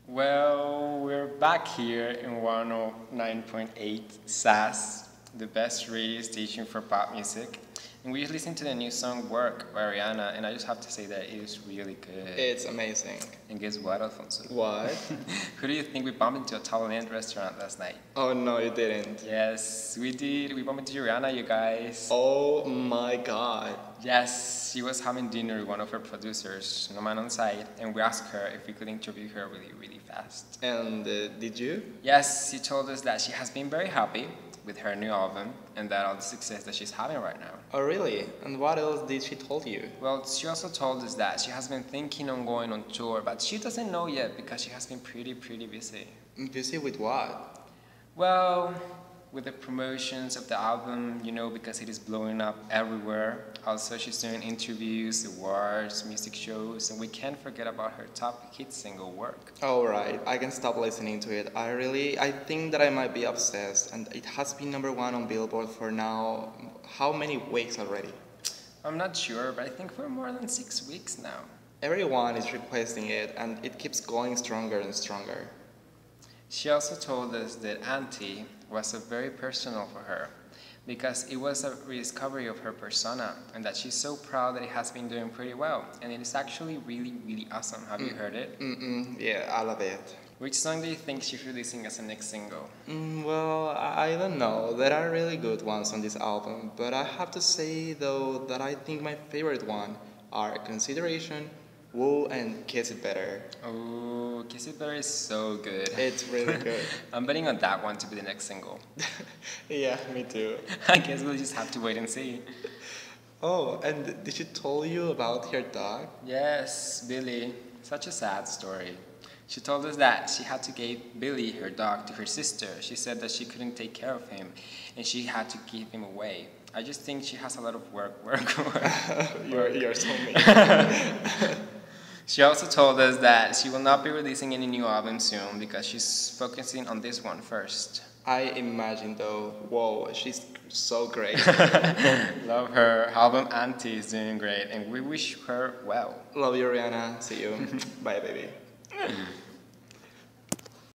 Well, we're back here in 109.8 SAS, the best radio station for pop music. And we just listened to the new song Work by Rihanna, and I just have to say that it is really good. It's amazing. And guess what, Alfonso? What? Who do you think we bumped into a Thailand restaurant last night? Oh no, you didn't. Yes, we did. We bumped into Rihanna, you guys. Oh my god. Yes, she was having dinner with one of her producers, No Man on Site, and we asked her if we could interview her really fast. And did you? Yes, she told us that she has been very happy with her new album and that all the success that she's having right now. Oh really? And what else did she told you? Well, she also told us that she has been thinking on going on tour, but she doesn't know yet because she has been pretty busy. Busy with what? Well, with the promotions of the album, because it is blowing up everywhere. Also, she's doing interviews, awards, music shows, and we can't forget about her top hit single, Work. Alright, I can stop listening to it. I think that I might be obsessed, and it has been #1 on Billboard for now, how many weeks already? I'm not sure, but I think for more than 6 weeks now. Everyone is requesting it, and it keeps going stronger and stronger. She also told us that Auntie was very personal for her because it was a rediscovery of her persona and that she's so proud that it has been doing pretty well. And it is actually really awesome. Have you heard it? Yeah, I love it. Which song do you think she's releasing as a next single? Well, I don't know. There are really good ones on this album, but I have to say though that I think my favorite one are Consideration, Woo, and Kiss It Better. Oh, Kiss It Better is so good. It's really good. I'm betting on that one to be the next single. Yeah, me too. I guess we'll just have to wait and see. Oh, and did she tell you about her dog? Yes, Billy. Such a sad story. She told us that she had to give Billy, her dog, to her sister. She said that she couldn't take care of him and she had to give him away. I just think she has a lot of work. You're so mean. She also told us that she will not be releasing any new album soon because she's focusing on this one first. I imagine though, whoa, she's so great. Love her. Album Auntie is doing great and we wish her well. Love you, Rihanna. See you. Bye, baby.